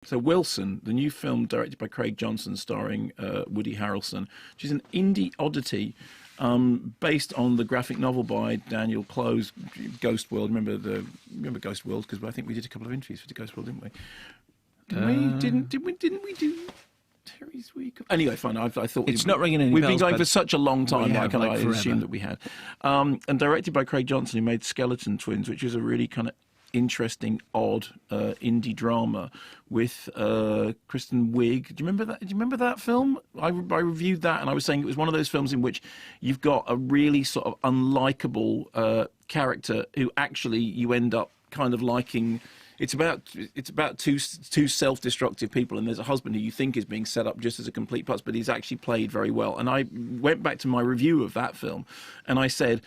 So Wilson, the new film directed by Craig Johnson, starring Woody Harrelson, which is an indie oddity based on the graphic novel by Daniel Clowes, Ghost World. Remember Ghost World? Because I think we did a couple of interviews for the Ghost World, didn't we? Didn't we do Terry's Week? Anyway, fine. I thought it's not ringing any bells. We've been going for such a long time. I assumed that we had. And directed by Craig Johnson, who made Skeleton Twins, which is a really kind of interesting, odd indie drama with Kristen Wiig. Do you remember that? Do you remember that film? I reviewed that, and I was saying it was one of those films in which you've got a really sort of unlikable character who actually you end up kind of liking. It's about two self-destructive people, and there's a husband who you think is being set up just as a complete putz, but he's actually played very well. And I went back to my review of that film, and I said,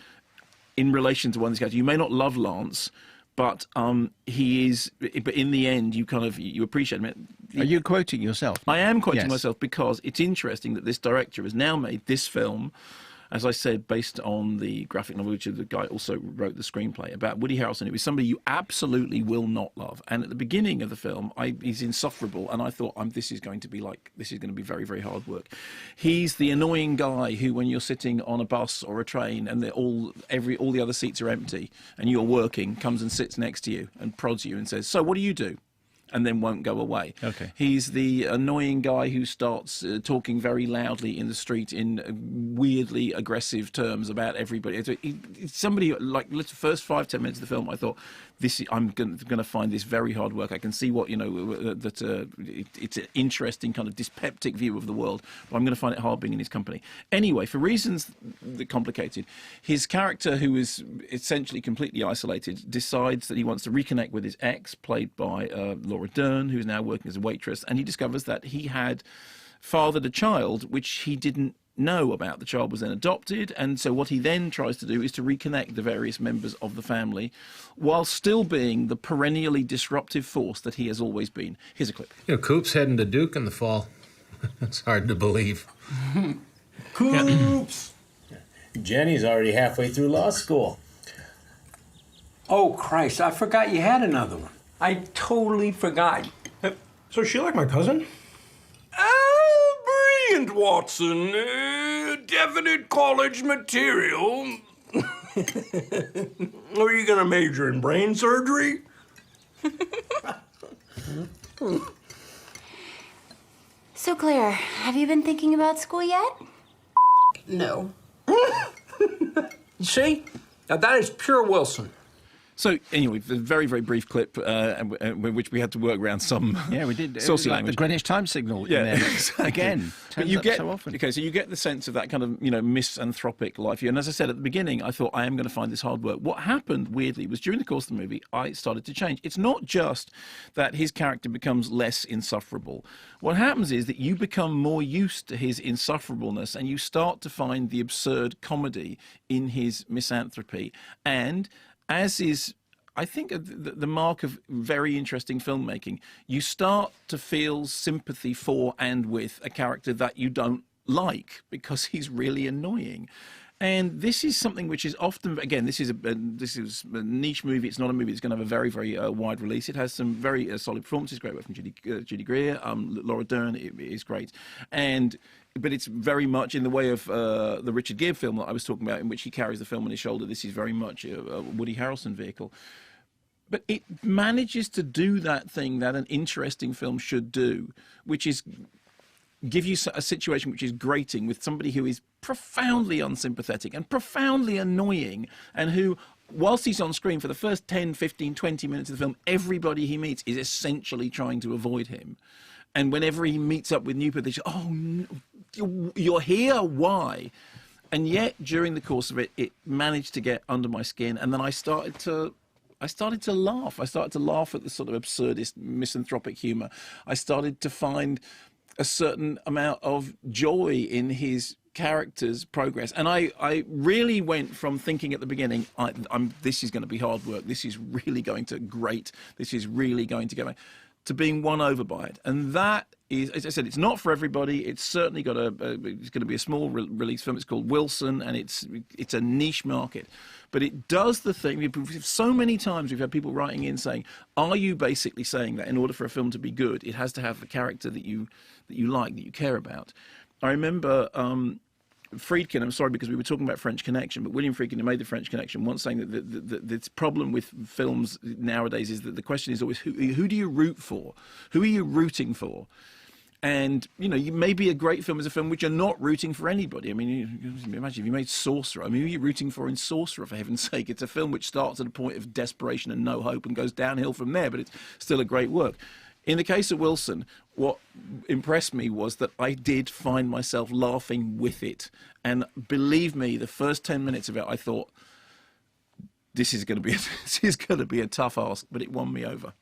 in relation to one of these guys, you may not love Lance, but he is. But in the end, you appreciate him. Are you quoting yourself? I am quoting myself because it's interesting that this director has now made this film, as I said, based on the graphic novel, which the guy also wrote the screenplay about Woody Harrelson. It was somebody you absolutely will not love. And at the beginning of the film, he's insufferable, and I thought, this is going to be very, very hard work. He's the annoying guy who, when you're sitting on a bus or a train and all the other seats are empty and you're working, comes and sits next to you and prods you and says, "So what do you do?" And then won't go away. Okay. He's the annoying guy who starts talking very loudly in the street in weirdly aggressive terms about everybody. It's somebody like the first 5-10 minutes of the film. I thought, I'm going to find this very hard work. I can see what that it's an interesting kind of dyspeptic view of the world, but I'm going to find it hard being in his company. Anyway, for reasons that are complicated, his character, who is essentially completely isolated, decides that he wants to reconnect with his ex, played by Laura Dern, who's now working as a waitress, and he discovers that he had fathered a child which he didn't know about. The child was then adopted, and so what he then tries to do is to reconnect the various members of the family while still being the perennially disruptive force that he has always been. Here's a clip. Coop's heading to Duke in the fall. It's hard to believe. Coops! Jenny's already halfway through law school. Oh, Christ, I forgot you had another one. I totally forgot. So is she like my cousin? Brilliant, Watson. Definite college material. Are you going to major in brain surgery? So, Claire, have you been thinking about school yet? No. See? Now, that is pure Wilson. So anyway, a very, very brief clip in which we had to work around some we did saucy like language. the Greenwich Time signal. Yeah, in there. exactly. Again, but you get so often. Okay, so you get the sense of that kind of misanthropic life. And as I said at the beginning, I thought I am going to find this hard work. What happened weirdly was during the course of the movie, I started to change. It's not just that his character becomes less insufferable. What happens is that you become more used to his insufferableness, and you start to find the absurd comedy in his misanthropy. And as is, I think, the mark of very interesting filmmaking, you start to feel sympathy for and with a character that you don't like because he's really annoying. And this is something which is often, again, this is a niche movie. It's not a movie that's going to have a very, very wide release. It has some very solid performances. Great work from Judy Greer. Laura Dern is great. But it's very much in the way of the Richard Gere film that I was talking about, in which he carries the film on his shoulder. This is very much a Woody Harrelson vehicle. But it manages to do that thing that an interesting film should do, which is give you a situation which is grating with somebody who is profoundly unsympathetic and profoundly annoying, and who, whilst he's on screen for the first 10, 15, 20 minutes of the film, everybody he meets is essentially trying to avoid him. And whenever he meets up with new people, they say, "Oh, no, you're here? Why?" And yet, during the course of it, it managed to get under my skin, and then I started to laugh. I started to laugh at the sort of absurdist, misanthropic humour. I started to find a certain amount of joy in his character's progress. And I really went from thinking at the beginning, this is going to be hard work, this is really going to grate, this is really going to go, to being won over by it. And that is, as I said, it's not for everybody. It's certainly got it's going to be a small release film. It's called Wilson, and it's a niche market. But it does the thing. So many times we've had people writing in saying, "Are you basically saying that in order for a film to be good, it has to have the character that you like, that you care about?" I remember Friedkin. I'm sorry because we were talking about French Connection, but William Friedkin, who made the French Connection, once saying that the problem with films nowadays is that the question is always who do you root for? Who are you rooting for? And, you know, maybe a great film is a film which you're not rooting for anybody. I mean, imagine if you made Sorcerer. I mean, who are you rooting for in Sorcerer, for heaven's sake? It's a film which starts at a point of desperation and no hope and goes downhill from there, but it's still a great work. In the case of Wilson, what impressed me was that I did find myself laughing with it. And believe me, the first 10 minutes of it, I thought, this is going to be a tough ask, but it won me over.